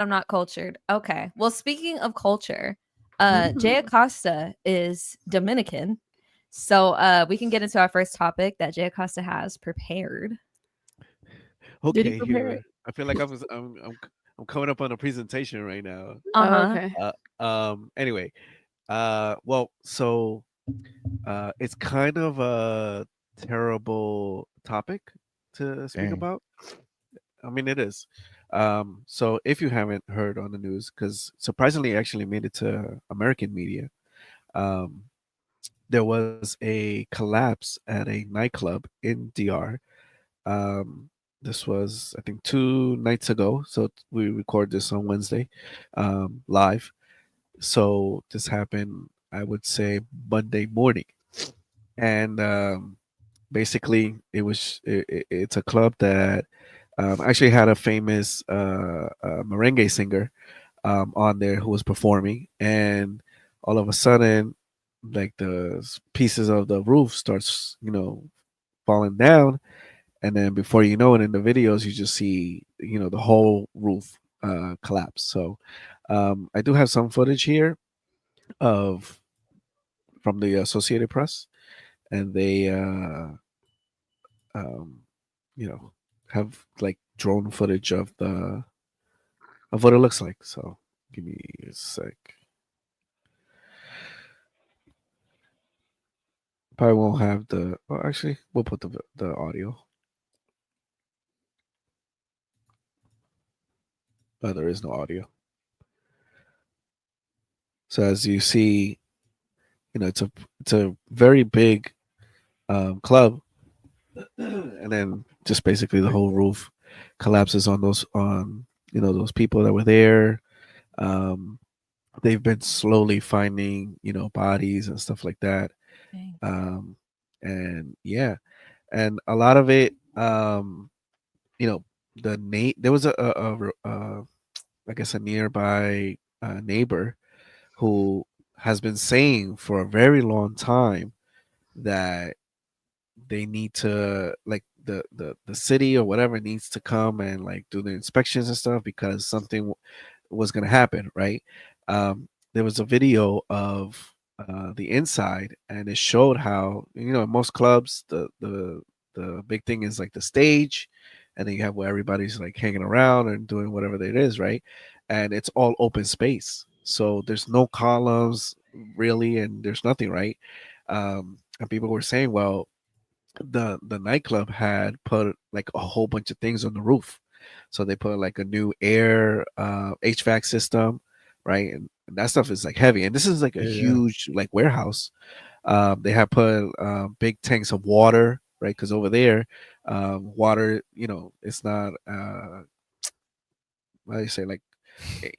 I'm not cultured. Okay. Well, speaking of culture, Jay Acosta is Dominican. So we can get into our first topic that Jay Acosta has prepared. Did he Okay, prepare it? here. I feel like I'm coming up on a presentation right now. Oh, Uh-huh. okay. Anyway, well, so it's kind of a terrible topic to speak Dang. about. I mean, it is. So if you haven't heard on the news, because surprisingly, it actually made it to American media. Um, there was a collapse at a nightclub in DR. Um, this was, I think, 2 nights ago. So we record this on Wednesday, live. So this happened, I would say, Monday morning, and basically, it's a club that actually had a famous merengue singer on there who was performing, and all of a sudden, like pieces of the roof starts, falling down, and then before you know it, in the videos, you just see, the whole roof collapse. So I do have some footage here of from the Associated Press, and they um, you know have like drone footage of what it looks like. So give me a sec. Probably won't have the. Well, actually, we'll put the audio. There is no audio. So as you see, it's a very big club, and then just basically the whole roof collapses on those people that were there. Um, they've been slowly finding bodies and stuff like that. Dang. Um, and yeah, and a lot of it, you know, there was I guess a nearby neighbor who has been saying for a very long time that they need to, like, the city or whatever needs to come and like do the inspections and stuff because something was going to happen, right? There was a video of the inside, and it showed how, in most clubs, the big thing is like the stage, and then you have where everybody's like hanging around and doing whatever it is, right? And it's all open space, so there's no columns really, and there's nothing, right? And people were saying, well, the nightclub had put like a whole bunch of things on the roof. So they put like a new air HVAC system, right? And that stuff is like heavy. And this is like a Yeah. huge like warehouse. They have put big tanks of water, right? Because over there, water, it's not how do you say, like,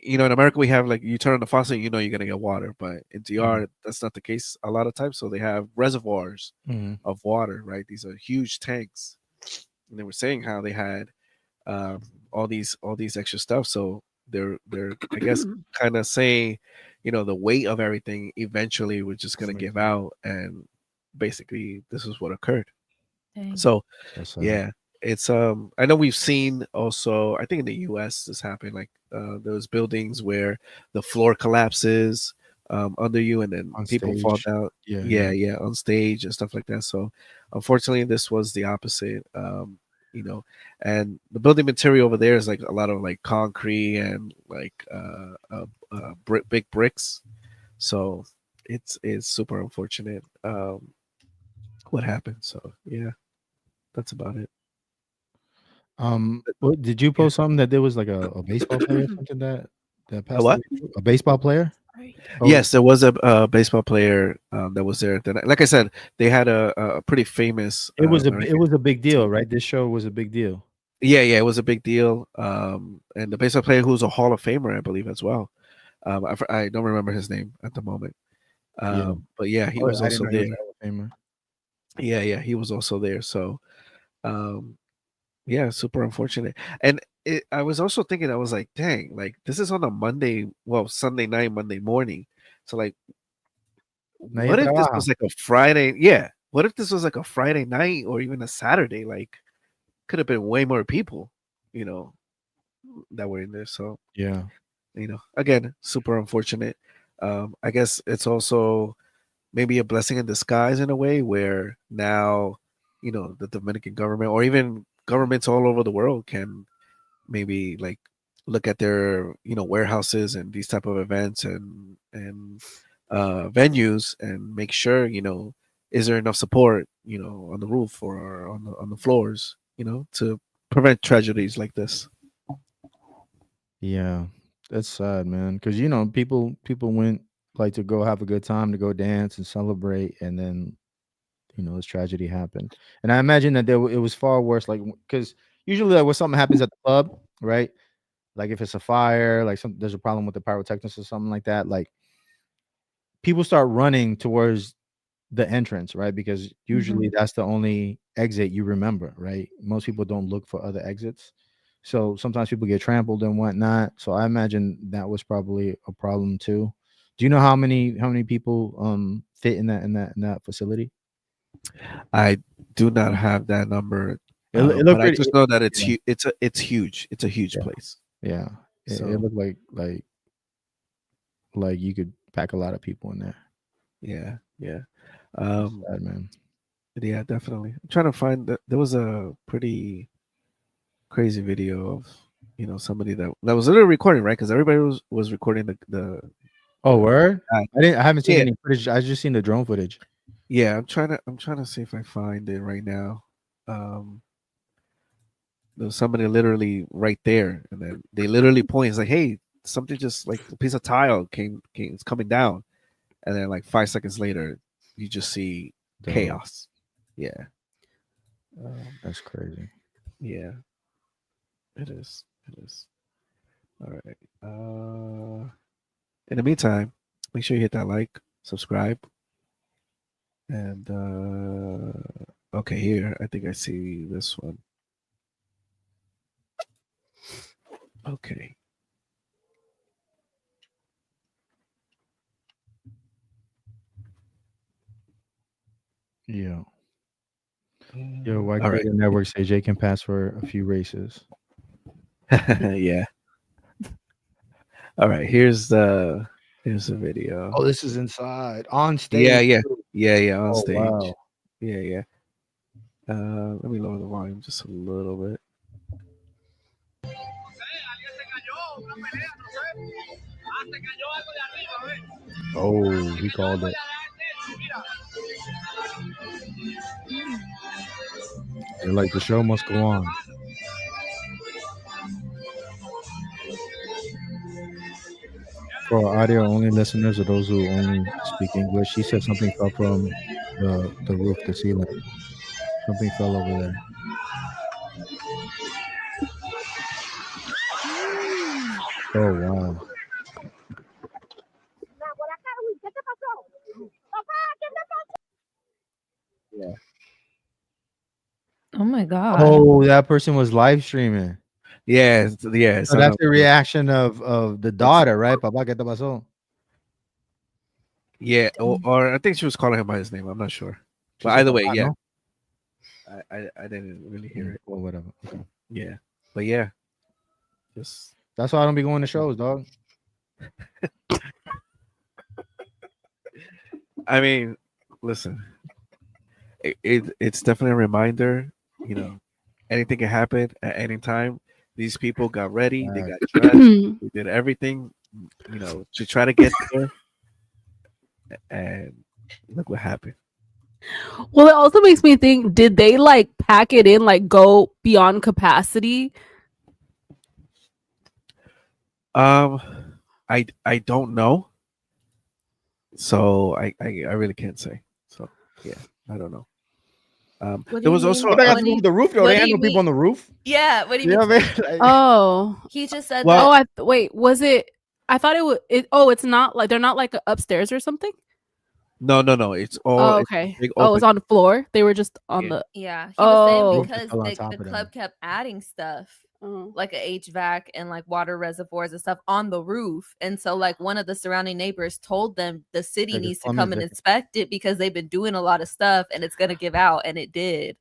in America we have, like, you turn on the faucet, you're gonna get water, but in Mhm. DR that's not the case a lot of times. So they have reservoirs Mhm. of water, right? These are huge tanks, and they were saying how they had um, all these extra stuff. So they're I guess kind of saying, the weight of everything eventually was just gonna give out, and basically this is what occurred. Dang. So That's yeah, it's I know we've seen also, I think in the US this happened, like those buildings where the floor collapses under you, and then on people fall stage. down. Yeah, Yeah, yeah. yeah, on stage and stuff like that. So unfortunately this was the opposite. You know, and the building material over there is like a lot of like concrete and like big bricks. So it's super unfortunate what happened. So yeah, that's about it. What did you Yeah. post something that there was like a baseball player or something that A passed what? away too? A baseball player? Sorry. Oh, Yes, there was a baseball player that was there. That, like I said, they had a pretty famous it merengue was a big deal, singer. right? This show was a big deal. Yeah, yeah, it was a big deal. And the baseball player who's a Hall of Famer, I believe, as well. I don't remember his name at the moment. Yeah. But yeah, he Oh, was I didn't also know he was a there. Hall of Famer. Yeah, yeah, he was also there. So um, yeah, super unfortunate. And I was also thinking, I was like, dang, like this is on a Monday, well, Sunday night, Monday morning. So like, Nadie what if this trabaja. was like a Friday? Yeah. What if this was like a Friday night or even a Saturday? Like, could have been way more people, you know. that were in there. So Yeah. again, super unfortunate. I guess it's also maybe a blessing in disguise in a way where now, the Dominican government or even governments all over the world can maybe like look at their warehouses and these type of events and venues and make sure is there enough support on the roof or on the floors to prevent tragedies like this. Yeah. That's sad, man. Because people went like to go have a good time, to go dance and celebrate, and then this tragedy happened. And I imagine that it was far worse. Like because usually like when something happens at the club, right? Like if it's a fire, like there's a problem with the pyrotechnics or something like that. Like people start running towards the entrance, right? Because usually that's the only exit you remember, right? Most people don't look for other exits. So sometimes people get trampled and whatnot. So I imagine that was probably a problem too. Do you know how many people fit in that facility? I do not have that number, It but looked I pretty. just know that it's Yeah, it's huge. It's a huge yeah, place. yeah. It So looked like you could pack a lot of people in there. yeah, yeah, It's um, sad, man. yeah, definitely. I'm trying to find that. There was a pretty crazy video of somebody that was literally recording, right? Because everybody was recording Oh, the word? guy. I haven't seen Yeah, any footage. I just seen the drone footage. yeah. I'm trying to see if I find it right now. Um, there was somebody literally right there, and then they literally point. It's like, hey, something just like a piece of tile it's coming down, and then like 5 seconds later, you just see Dog, chaos. Yeah, that's crazy. yeah, it is. It is. All right. In the meantime, make sure you hit that like, subscribe, and okay, here I think I see this one. Okay. Yeah. Yo, White All right. Creator Network say Jay can pass for a few races. Yeah. All right. Here's the video. Oh, this is inside on Yeah, stage. yeah, Too. yeah, on Oh stage. wow. Yeah, yeah. Let me lower the volume just a little bit. Oh, he called it. They're like the show must go on. For our audio only listeners or those who only speak English, he said something fell from the roof, the ceiling. Something fell over there. Oh wow. Yeah. Oh my god. Oh, that person was live streaming. Yeah, yeah. So that's the reaction of the daughter, right? Papa, ¿qué te pasó? Yeah, or I think she was calling him by his name. I'm not sure. She But said, either way, "Papa," yeah. no? I didn't really hear it. Or whatever. Okay. Yeah. But yeah. Just That's why I don't be going to shows, dog. I mean, listen. It's definitely a reminder, anything can happen at any time. These people got ready, they got dressed, they did everything, to try to get there. And look what happened. Well, it also makes me think, did they like pack it in, like go beyond capacity? I don't know. So I really can't say. So yeah, I don't know. What do There you was mean? also What they got What to do do you- with the roof, though? what They do had you no people on mean? the roof. Yeah, what do you You know mean? what I mean? Oh, He just said Well, that. wait, was it? I thought it was. It's not like they're not like upstairs or something. no. It's all Oh, it's okay. big Oh, open. it's on the floor. They were just on Yeah. the. Yeah, he was Oh. saying because Fell on the top of them. club kept adding stuff Uh-huh. like a HVAC and like water reservoirs and stuff on the roof, and so like one of the surrounding neighbors told them the city Like, the needs to plumbing's come and different. inspect it because they've been doing a lot of stuff and it's gonna give out, and it did.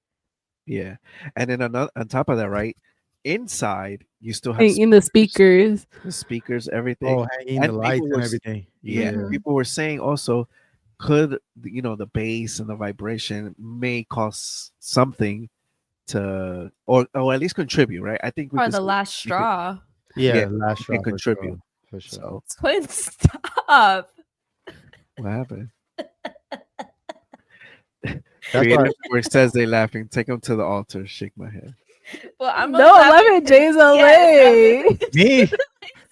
Yeah, and then on top of that, right? inside you still have in the speakers. the speakers, everything. Oh, hanging the And lights people and were everything. Yeah, Mhm. people were saying also, could the bass and the vibration may cause something to, or at least contribute, right? I think we Or could the say last we could- straw. Yeah, Yeah, last it straw can for sure. contribute. For sure. So Twin, stop. what happened? That's why Creative where it says they laughing. Take them to the altar. Shake my head. Well, I'm No, I love it. Jay's LA. Yes, me.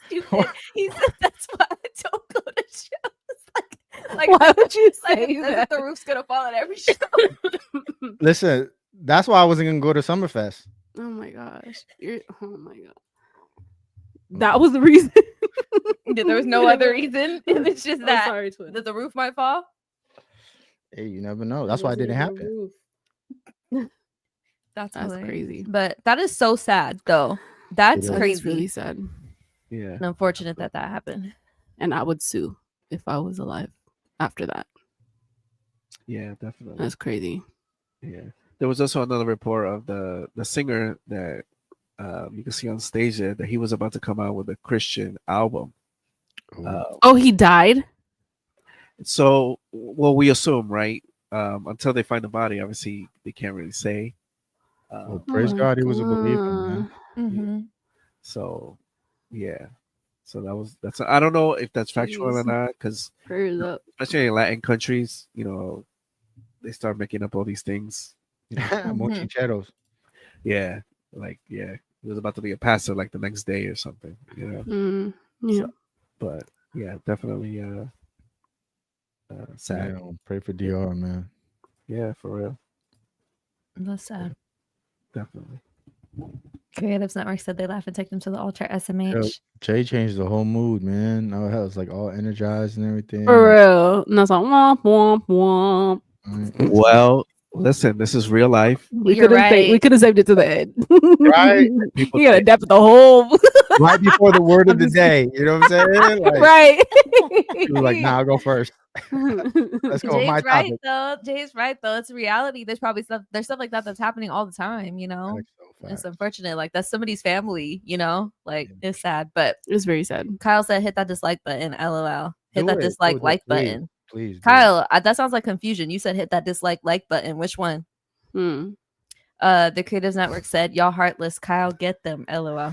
stupid. He said that's why I don't go to shows. Like, Why would you like say as that? if the roof's gonna fall at every show. Listen, that's why I wasn't gonna go to Summerfest. Oh my gosh. Oh my god. That was the reason. There was no other reason. It was just Oh, that sorry, twin. that the roof might fall. Hey, you never know. That's why it didn't happen. That's That's hilarious. crazy. But that is so sad, though. That's is. That crazy. is really sad. Yeah. And unfortunate that that happened. And I would sue if I was alive after that. Yeah, definitely. That's crazy. Yeah. There was also another report of the singer that you can see on stage there, that he was about to come out with a Christian album. Oh, he died? So, well, we assume, right? Until they find the body, obviously they can't really say. Well, praise Oh my God, he was a believer, man. Mm-hmm. So, yeah. So that's I don't know if that's factual or Jeez. not, because Prayers up. especially in Latin countries, they start making up all these things. Mochicheros. Yeah, he was about to be a pastor like the next day or something. Yeah. But yeah, definitely sad. Yeah, pray for DR, man. Yeah, for real, That's sad. definitely. Creatives Network said they laugh and take them to the altar. SMH. Jay changed the whole mood, man. Now it was like all energized and everything. For real. And I was like, womp, womp, womp. Right. Well, listen, this is real life. We You're could have right. we could have saved it to the end. Right. People You gotta think- adapt the whole Right before the word of the day. You know what I'm saying? Like, right. he was like, nah, I'll go first. Let's go with my Jay's right topic. though. Jay's right though. It's reality. There's probably stuff like that that's happening all the time. Facts, It's facts. unfortunate. Like that's somebody's family. Like Yeah. it's sad. But It's very sad. Kyle said, "Hit that dislike button." LOL. Hit Do that it, dislike do it, like please. button. Please. do it. Kyle, that sounds like confusion. You said hit that dislike like button. Which one? Hmm. The Creatives Network said, "Y'all heartless." Kyle, get them. LOL.